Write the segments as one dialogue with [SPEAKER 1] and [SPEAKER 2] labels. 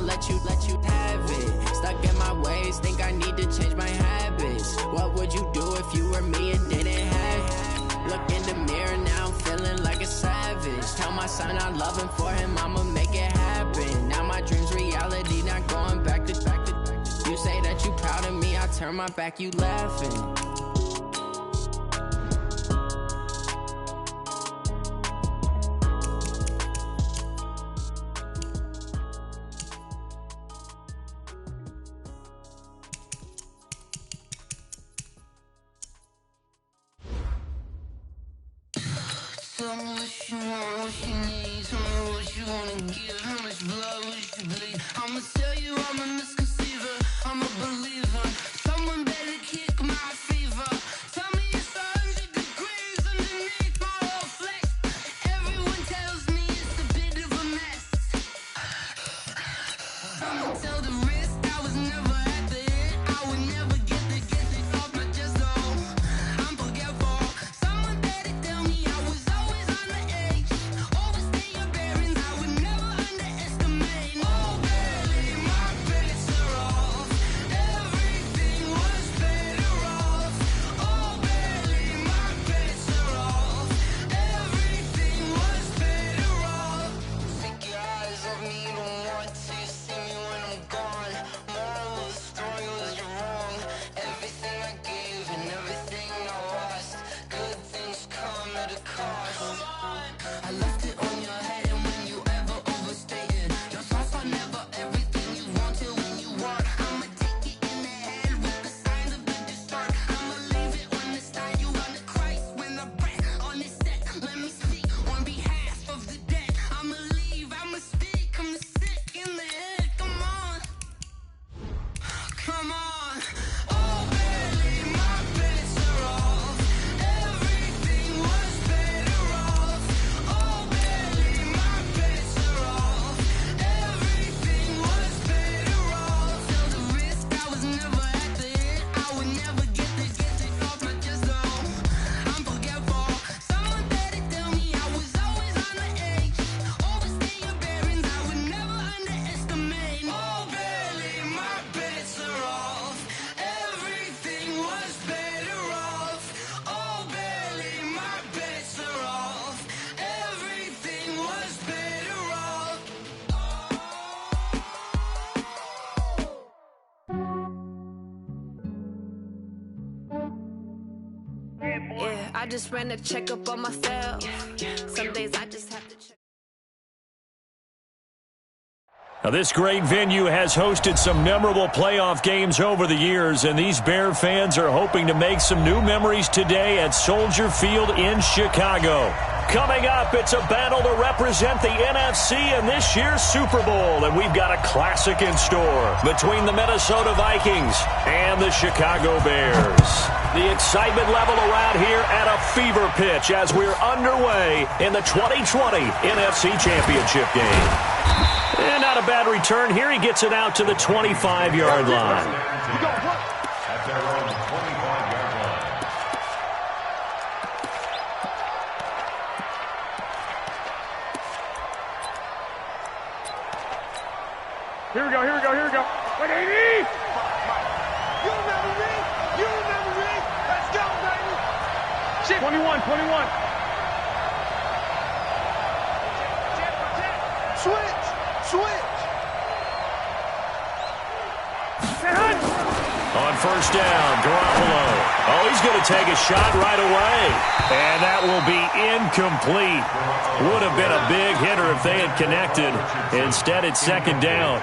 [SPEAKER 1] let you have it. Stuck in my ways, think I need to change my habits. What would you do if you were me and didn't have it? Look in the mirror now, I'm feeling like a savage. Tell my son I love him, for him I'ma make it happen. Now my dream's reality, not going back to. You say that you proud of me, I turn my back, you laughing.
[SPEAKER 2] Tell me what you want, what you need. Tell me what you wanna give. How much blood would you bleed? I'ma tell you I'm a misconceiver. I'm a believer. Someone better kick my fever. Tell me it's 100 degrees underneath my whole flesh. Everyone tells me it's a bit of a mess. I'ma tell the risk I was never at the end. I would never get it off my chest though. I'm forgetful. Someone better tell me I was always on the edge. Overstay your bearings, I would never underestimate. Oh baby, my bets are off. Everything was better off. Oh baby, my bets are off. Everything was better off. Take your eyes off me, don't want to see me when I'm gone. Moral of the story was you're wrong. Everything I gave and everything I lost. Good things come at a cost. I left it on your head, and when you ever overstated, your thoughts are never everything you want till when you want. I'ma take it in the head with the signs of the distort. I'ma leave it on the side, you on the Christ when the breath on this set. Let me speak on behalf of the dead. I'ma leave, I'ma speak, I'm sick in the head. Come on, come on. Oh baby, my bets are off. Everything was better off. Oh baby, my bets are off. Everything was better off. Tell the risk I was never at the end. I would never get it off my chest though. I'm forgetful. Someone better tell me I was always on the edge. Overstay your bearings, I would never underestimate. Oh baby, my bets are off. Everything was better off. Oh baby, my bets are off. Everything was better off.
[SPEAKER 3] Yeah, I just ran a checkup on myself. Some days I just have to check.
[SPEAKER 4] Now, this great venue has hosted some memorable playoff games over the years, and these Bear fans are hoping to make some new memories today at Soldier Field in Chicago. Coming up, it's a battle to represent the NFC in this year's Super Bowl, and we've got a classic in store between the Minnesota Vikings and the Chicago Bears. The excitement level around here at a fever pitch as we're underway in the 2020 NFC Championship game. And not a bad return here. He gets it out to the 25-yard line.
[SPEAKER 5] At their own 25-yard line.
[SPEAKER 6] Here we go. Wait, 80! You remember me? Let's go, baby! Shit, 21. Switch!
[SPEAKER 4] On first down, Garoppolo. Oh, he's going to take a shot right away. And that will be incomplete. Would have been a big hitter if they had connected. Instead, it's second down.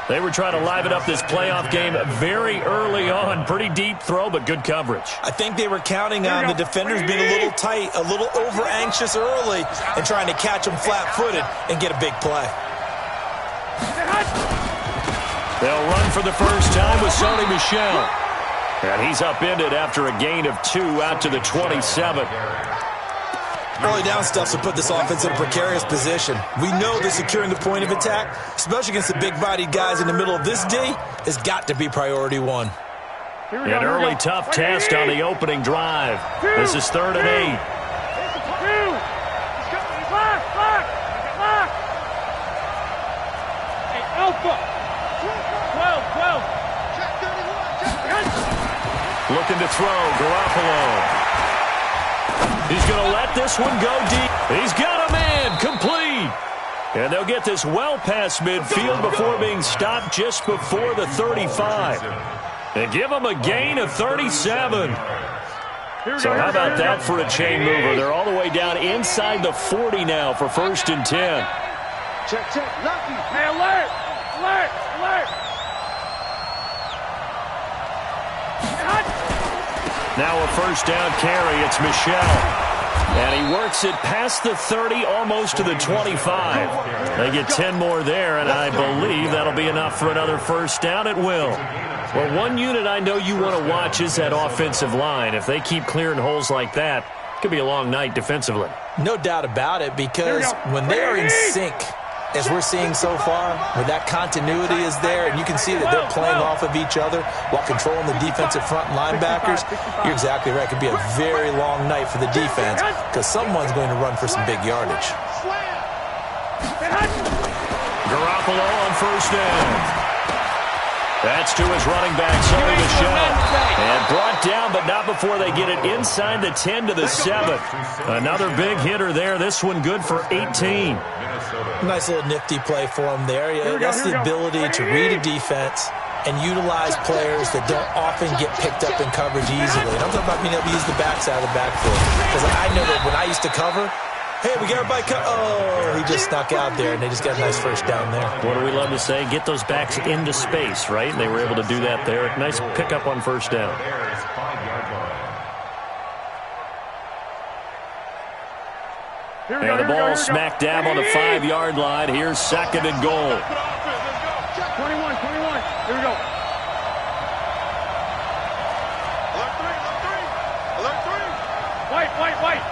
[SPEAKER 4] They were trying to liven up this playoff game very early on. Pretty deep throw, but good coverage.
[SPEAKER 7] I think they were counting on the defenders being a little tight, a little over-anxious early, and trying to catch them flat-footed and get a big play.
[SPEAKER 4] They'll run for the first time with Sony Michel. And he's upended after a gain of 2 out to the 27.
[SPEAKER 7] Early down stuff to put this offense in a precarious position. We know that securing the point of attack, especially against the big-bodied guys in the middle of this D, has got to be priority one.
[SPEAKER 4] An early tough test on the opening drive. This is 3rd and 8.
[SPEAKER 6] Hey, Alpha! 12.
[SPEAKER 4] Looking to throw, Garoppolo. He's going to let this one go deep. He's got a man, complete. And they'll get this well past midfield before being stopped just before the 35. And give them a gain of 37. So how about that for a chain mover? They're all the way down inside the 40 now for 1st and 10.
[SPEAKER 6] Check. Lucky. Hey, alert.
[SPEAKER 4] Now a 1st down carry. It's Michel. And he works it past the 30, almost to the 25. They get 10 more there, and I believe that'll be enough for another 1st down at will. Well, one unit I know you want to watch is that offensive line. If they keep clearing holes like that, it could be a long night defensively.
[SPEAKER 7] No doubt about it, because when they are in sync, as we're seeing so far, where that continuity is there, and you can see that they're playing off of each other while controlling the defensive front linebackers, you're exactly right. It could be a very long night for the defense because someone's going to run for some big yardage.
[SPEAKER 4] Garoppolo on 1st down. That's to his running back, Sonny Michel. And brought down, but not before they get it inside the 10 to the 7. Another big hitter there. This one good for 18.
[SPEAKER 7] Nice little nifty play for him there. Yeah, that's the ability to read a defense and utilize players that don't often get picked up in coverage easily. And I'm talking about being able to use the backside of the backfield. Because I know that when I used to cover, hey, we got everybody cut. Oh, he just snuck out there, and they just got a nice 1st down there.
[SPEAKER 4] What do we love to say? Get those backs into space, right? And they were able to do that there. Nice pickup on 1st down. And the ball smack dab on the 5-yard line. Here's 2nd and goal.
[SPEAKER 6] 21. Here we go. Alert 3. White.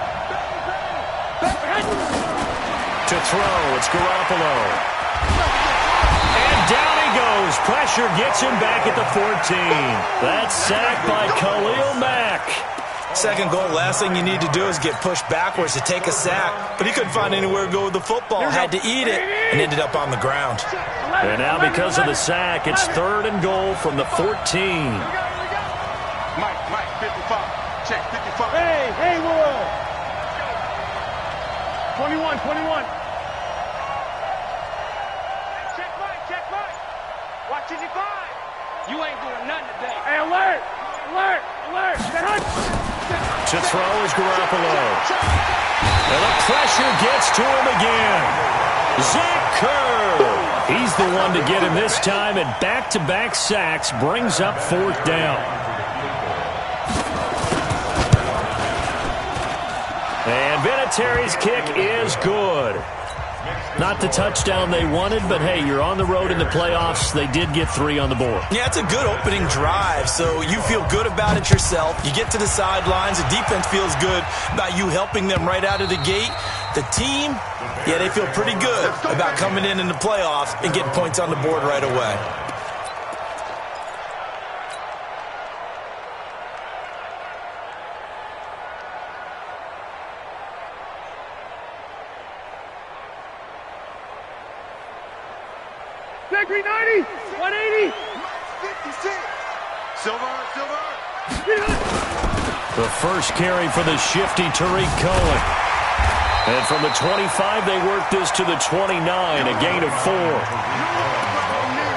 [SPEAKER 4] To throw, it's Garoppolo. And down he goes. Pressure gets him back at the 14. That's sacked by Khalil Mack.
[SPEAKER 7] 2nd goal, last thing you need to do is get pushed backwards to take a sack. But he couldn't find anywhere to go with the football. Had to eat it and ended up on the ground.
[SPEAKER 4] And now because of the sack, it's 3rd and goal from the 14.
[SPEAKER 6] Mike, 55. Check, 55. Hey, Will. 21. Check, Mike. Watch 55. You ain't doing nothing today. Hey, alert.
[SPEAKER 4] To throw is Garoppolo. And the pressure gets to him again. Zach Kerr. He's the one to get him this time, and back-to-back sacks brings up 4th down. And Vinatieri's kick is good. Not the touchdown they wanted, but hey, you're on the road in the playoffs. They did get 3 on the board.
[SPEAKER 7] Yeah, it's a good opening drive, so you feel good about it yourself. You get to the sidelines. The defense feels good about you helping them right out of the gate. The team, yeah, they feel pretty good about coming in the playoffs and getting points on the board right away.
[SPEAKER 6] Green 90, 180, 56. Silver.
[SPEAKER 4] The first carry for the shifty Tariq Cohen. And from the 25, they work this to the 29, a gain of 4.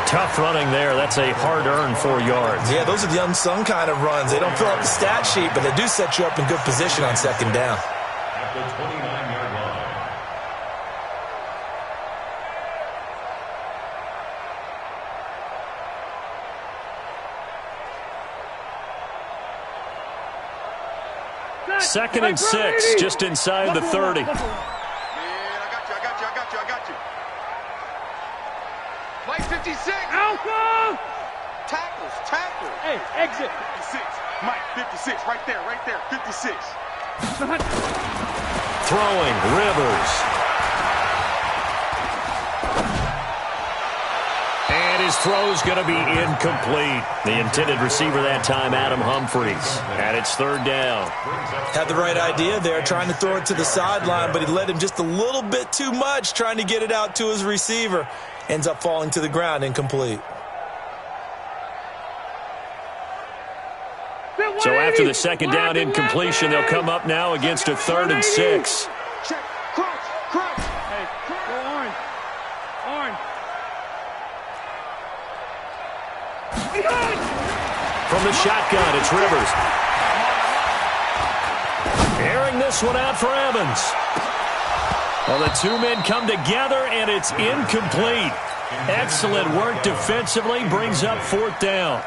[SPEAKER 4] Tough running there. That's a hard-earned 4 yards.
[SPEAKER 7] Yeah, those are the unsung kind of runs. They don't fill up the stat sheet, but they do set you up in good position on 2nd down.
[SPEAKER 5] At the 29-yard line.
[SPEAKER 4] Second and 6, just inside the 30.
[SPEAKER 6] I got you. Mike 56. Alpha. Tackles. Hey, exit. 56. Mike 56. Right there. 56.
[SPEAKER 4] Throwing, Rivers. And his throw's going to be incomplete. The intended receiver that time, Adam Humphries. And it's 3rd down.
[SPEAKER 7] Had the right idea there, trying to throw it to the sideline, but he led him just a little bit too much, trying to get it out to his receiver. Ends up falling to the ground, incomplete.
[SPEAKER 4] So after the second down incompletion, they'll come up now against a 3rd and 6.
[SPEAKER 6] Check. Crunch. Hey, go on.
[SPEAKER 4] From the shotgun, it's Rivers. Airing this one out for Evans. Well, the two men come together, and it's incomplete. Excellent work defensively, brings up 4th down.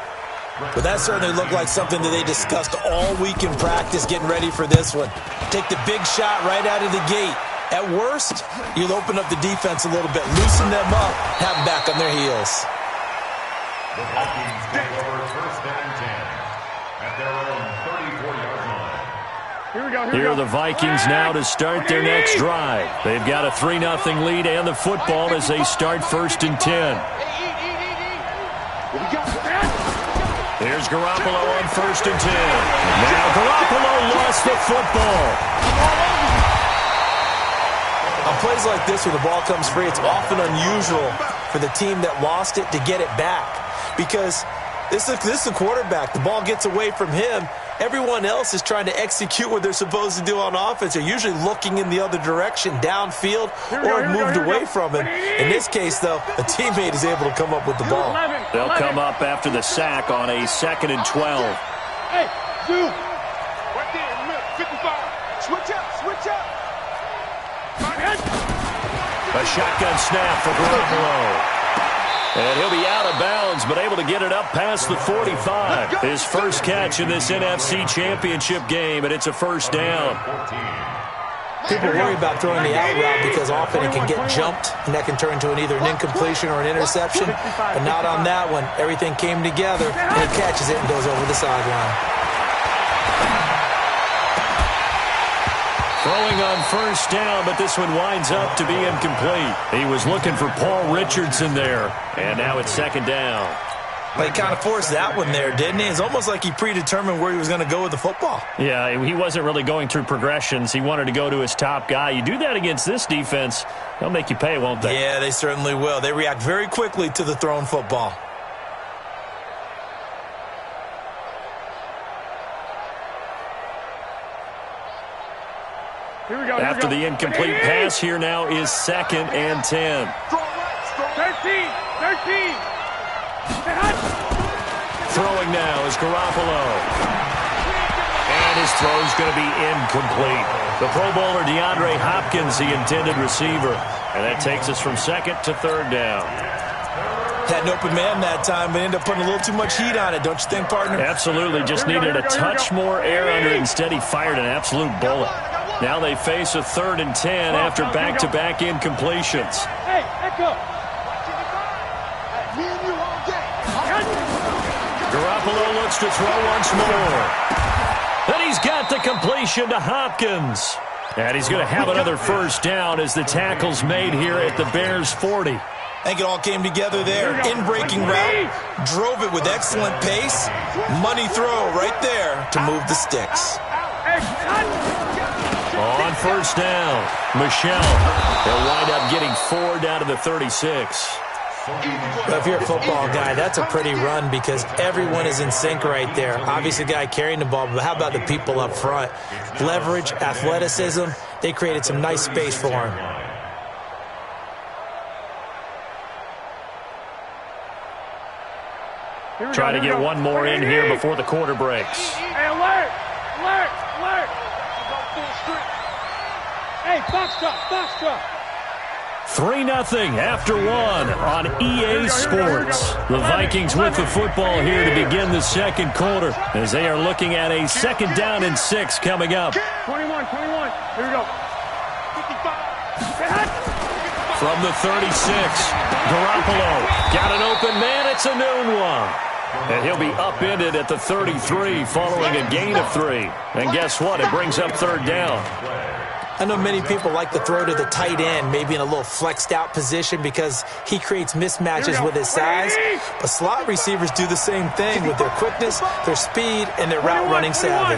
[SPEAKER 7] But that certainly looked like something that they discussed all week in practice getting ready for this one. Take the big shot right out of the gate. At worst, you'll open up the defense a little bit, loosen them up, have them back on their heels.
[SPEAKER 5] The Vikings take over 1st and 10 at their own 34-yard line.
[SPEAKER 4] Here are the Vikings now to start their next drive. They've got a 3-0 lead and the football as they start 1st and 10. Here's Garoppolo on 1st and 10. Now Garoppolo lost the football.
[SPEAKER 7] On plays like this where the ball comes free, it's often unusual for the team that lost it to get it back. Because this is a quarterback. The ball gets away from him. Everyone else is trying to execute what they're supposed to do on offense. They're usually looking in the other direction, downfield, or moved away from him. In this case, though, a teammate is able to come up with the ball.
[SPEAKER 4] They'll come up after the sack on a 2nd and 12.
[SPEAKER 6] Hey, dude. Right there in the middle, 55. Switch up.
[SPEAKER 4] A shotgun snap for Garoppolo. And he'll be out of bounds, but able to get it up past the 45. His first catch in this NFC Championship game, and it's a 1st down.
[SPEAKER 7] People worry about throwing the out route because often it can get jumped, and that can turn into either an incompletion or an interception. But not on that one. Everything came together, and he catches it and goes over the sideline.
[SPEAKER 4] Throwing on 1st down, but this one winds up to be incomplete. He was looking for Paul Richardson there, and now it's 2nd down.
[SPEAKER 7] Well, he kind of forced that one there, didn't he? It's almost like he predetermined where he was going to go with the football.
[SPEAKER 4] Yeah, he wasn't really going through progressions. He wanted to go to his top guy. You do that against this defense, they'll make you pay, won't they?
[SPEAKER 7] Yeah, they certainly will. They react very quickly to the thrown football.
[SPEAKER 4] After the incomplete pass, here now is 2nd and 10.
[SPEAKER 6] 13.
[SPEAKER 4] Throwing now is Garoppolo. And his throw's going to be incomplete. The Pro Bowler DeAndre Hopkins, the intended receiver. And that takes us from 2nd to 3rd down.
[SPEAKER 7] Had an open man that time, but ended up putting a little too much heat on it, don't you think, partner?
[SPEAKER 4] Absolutely. Just needed a touch more air under it. Instead, he fired an absolute bullet. Now they face a 3rd and 10 after back-to-back incompletions.
[SPEAKER 6] Hey, Echo.
[SPEAKER 4] Garoppolo looks to throw once more. Then he's got the completion to Hopkins. And he's going to have another 1st down as the tackle's made here at the Bears' 40.
[SPEAKER 7] I think it all came together there. In-breaking route, drove it with excellent pace. Money throw right there to move the sticks.
[SPEAKER 4] On 1st down, Michelle. They'll wind up getting 4 down to the 36.
[SPEAKER 7] Well, if you're a football guy, that's a pretty run because everyone is in sync right there. Obviously, the guy carrying the ball, but how about the people up front? Leverage, athleticism, they created some nice space for him.
[SPEAKER 4] Try to get one more in here before the quarter breaks.
[SPEAKER 6] Hey, alert!
[SPEAKER 4] 3-0 after 1 on EA Sports. The Vikings with the football here to begin the 2nd quarter as they are looking at a 2nd down and 6 coming up.
[SPEAKER 6] 21. Here we go. 55.
[SPEAKER 4] From the 36, Garoppolo got an open man. It's a noon one. And he'll be upended at the 33 following a gain of 3. And guess what? It brings up 3rd down.
[SPEAKER 7] I know many people like to throw to the tight end, maybe in a little flexed out position because he creates mismatches with his size. But slot receivers do the same thing with their quickness, their speed, and their route running savvy.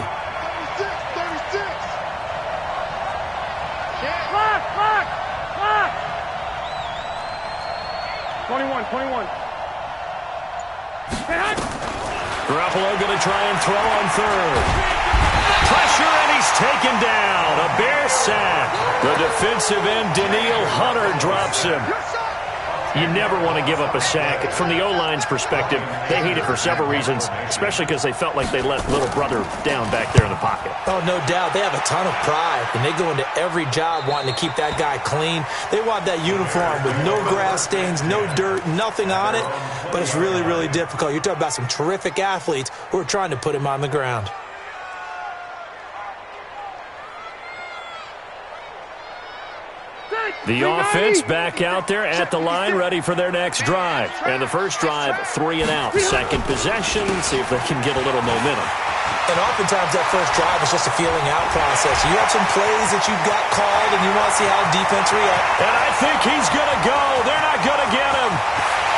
[SPEAKER 6] 21.
[SPEAKER 4] Garoppolo going to try and throw on third. Pressure, and he's taken down. A Bear sack. The defensive end, Daniil Hunter, drops him. You never want to give up a sack. From the O-line's perspective, they hate it for several reasons, especially because they felt like they let little brother down back there in the pocket.
[SPEAKER 7] Oh, no doubt. They have a ton of pride, and they go into every job wanting to keep that guy clean. They want that uniform with no grass stains, no dirt, nothing on it, but it's really, really difficult. You're talking about some terrific athletes who are trying to put him on the ground.
[SPEAKER 4] The offense back out there at the line, ready for their next drive. And the first drive, 3 and out. Second possession, see if they can get a little momentum.
[SPEAKER 7] And oftentimes that first drive is just a feeling out process. You have some plays that you've got called, and you want to see how defense reacts.
[SPEAKER 4] And I think he's going to go. They're not going to get him.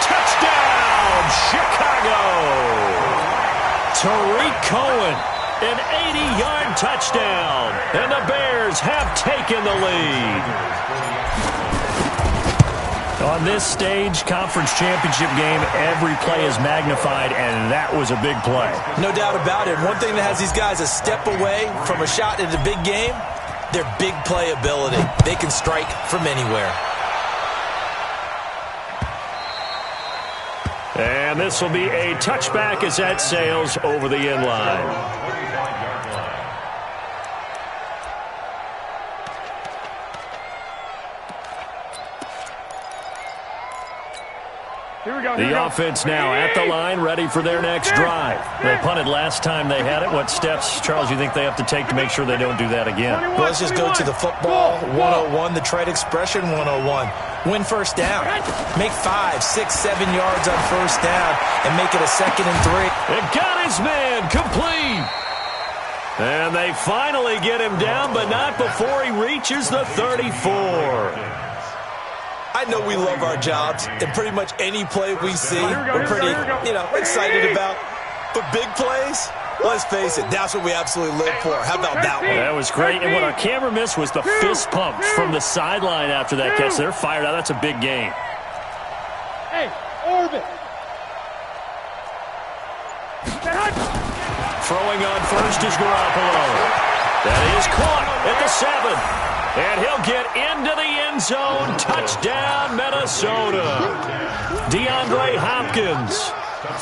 [SPEAKER 4] Touchdown, Chicago. Tariq Cohen, an 80-yard touchdown. And the Bears have taken the lead. On this stage, conference championship game, every play is magnified, and that was a big play.
[SPEAKER 7] No doubt about it. One thing that has these guys a step away from a shot at a big game, their big play ability. They can strike from anywhere.
[SPEAKER 4] And this will be a touchback as that sails over the end line. The offense now at the line, ready for their next drive. They punted last time they had it. What steps, Charles, you think they have to take to make sure they don't do that again?
[SPEAKER 7] Well, let's just go to the football 101, the trade expression 101. Win first down. Make 5, 6, 7 yards on first down and make it a 2nd and 3.
[SPEAKER 4] It got his man complete. And they finally get him down, but not before he reaches the 34.
[SPEAKER 7] I know we love our jobs, and pretty much any play we see, we're pretty, excited about. But big plays, let's face it, that's what we absolutely live for. How about that one?
[SPEAKER 4] That was great, and what our camera missed was the fist pump from the sideline after that catch. They're fired out. That's a big game.
[SPEAKER 6] Hey, orbit.
[SPEAKER 4] Throwing on first is Garoppolo. That is caught at the 7. And he'll get into the end zone. Touchdown, Minnesota. DeAndre Hopkins,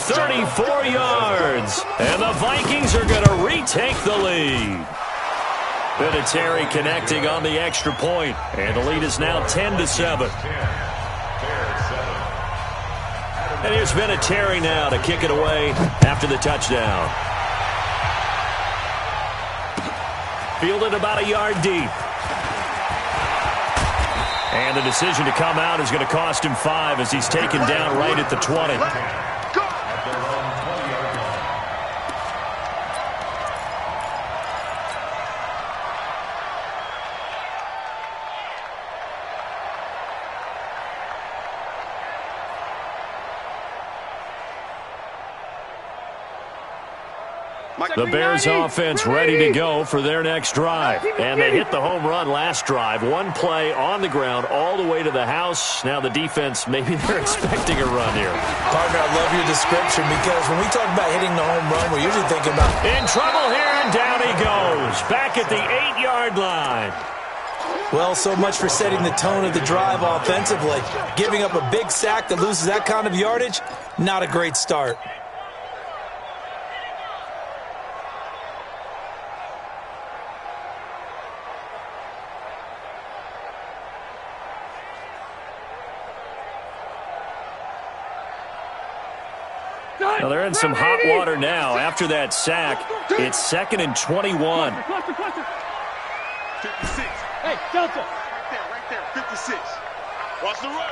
[SPEAKER 4] 34 yards. And the Vikings are going to retake the lead. Vinatieri connecting on the extra point. And the lead is now 10-7. And here's Vinatieri now to kick it away after the touchdown. Fielded about a yard deep. And the decision to come out is going to cost him 5 as he's taken down right at the 20. The Bears offense ready to go for their next drive. And they hit the home run last drive. One play on the ground all the way to the house. Now the defense, maybe they're expecting a run here.
[SPEAKER 7] Partner, I love your description because when we talk about hitting the home run, we're usually thinking about...
[SPEAKER 4] In trouble here, and down he goes. Back at the 8-yard line.
[SPEAKER 7] Well, so much for setting the tone of the drive offensively. Giving up a big sack that loses that kind of yardage, not a great start.
[SPEAKER 4] Now they're in some hot water now. After that sack, it's 2nd and 21.
[SPEAKER 6] 56. Hey, Delta. Right there, 56. Watch the run.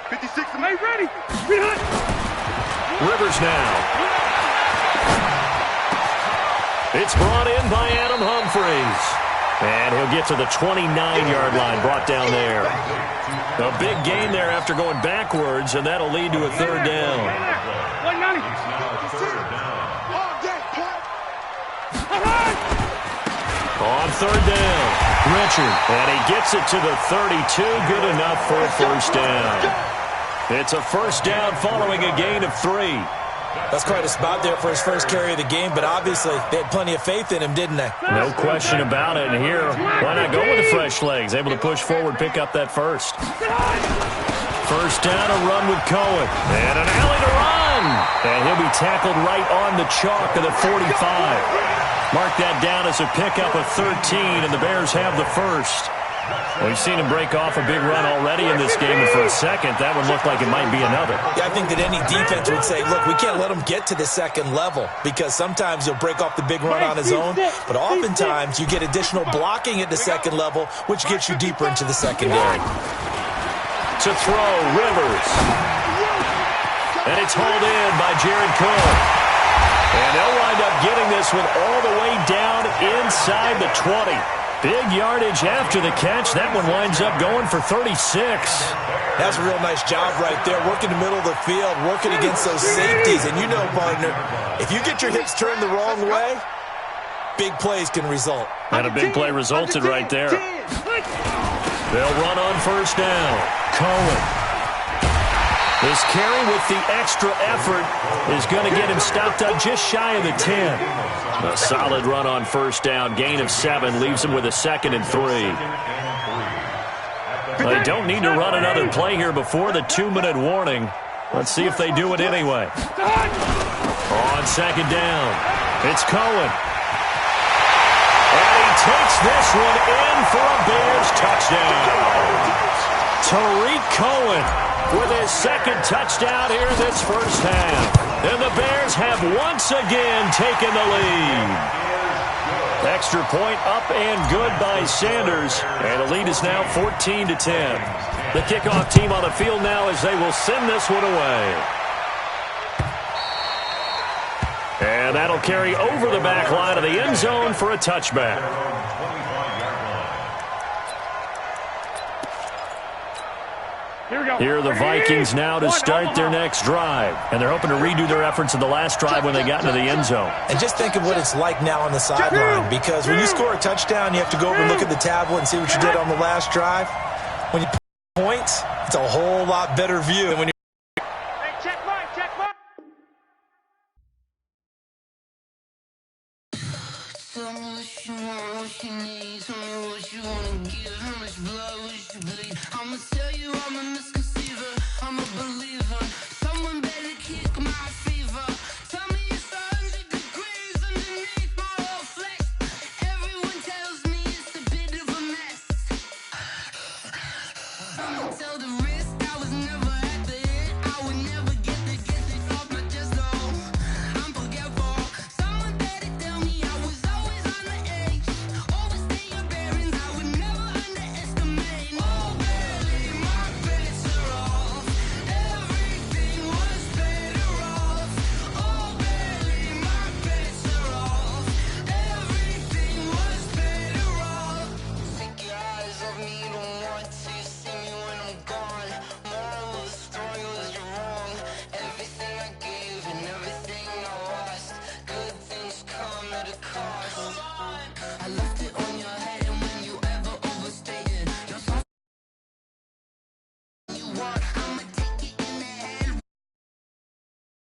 [SPEAKER 6] 56, hey, ready. Behind.
[SPEAKER 4] Rivers now. It's brought in by Adam Humphries. And he'll get to the 29-yard line, brought down there. A big gain there after going backwards, and that'll lead to a 3rd down.
[SPEAKER 6] 190.
[SPEAKER 4] On 3rd down, Richard. And he gets it to the 32. Good enough for a 1st down. It's a 1st down following a gain of 3.
[SPEAKER 7] That's quite a spot there for his first carry of the game, but obviously they had plenty of faith in him, didn't they?
[SPEAKER 4] No question about it. And here, why not go with the fresh legs? Able to push forward, pick up that first. First down, a run with Cohen. And an alley to run. And he'll be tackled right on the chalk of the 45. Mark that down as a pickup of 13, and the Bears have the first. Well, we've seen him break off a big run already in this game, and for a second, that one looked like it might be another.
[SPEAKER 7] Yeah, I think that any defense would say, look, we can't let him get to the second level because sometimes he'll break off the big run on his own, but oftentimes you get additional blocking at the second level, which gets you deeper into the secondary.
[SPEAKER 4] To throw, Rivers. And it's hauled in by Jared Cohen. And they'll wind up getting this one all the way down inside the 20. Big yardage after the catch. That one winds up going for 36.
[SPEAKER 7] That's a real nice job right there, working the middle of the field, working against those safeties. And you know, partner, if you get your hips turned the wrong way, big plays can result.
[SPEAKER 4] And a big play resulted right there. They'll run on first down. Cohen. This carry with the extra effort is going to get him stopped up just shy of the 10. A solid run on first down. Gain of 7 leaves him with a 2nd and 3. They don't need to run another play here before the 2-minute warning. Let's see if they do it anyway. On second down, it's Cohen. And he takes this one in for a Bears touchdown. Tariq Cohen with his 2nd touchdown here this first half. And the Bears have once again taken the lead. Extra point up and good by Sanders. And the lead is now 14-10. The kickoff team on the field now as they will send this one away. And that'll carry over the back line of the end zone for a touchback. Here are the Vikings now to start their next drive. And they're hoping to redo their efforts in the last drive when they got into the end zone.
[SPEAKER 7] And just think of what it's like now on the sideline, because when you score a touchdown, you have to go over and look at the tablet and see what you did on the last drive. When you put points, it's a whole lot better view than when you
[SPEAKER 6] Check mine, check mine.
[SPEAKER 2] Tell me what you want, what you need.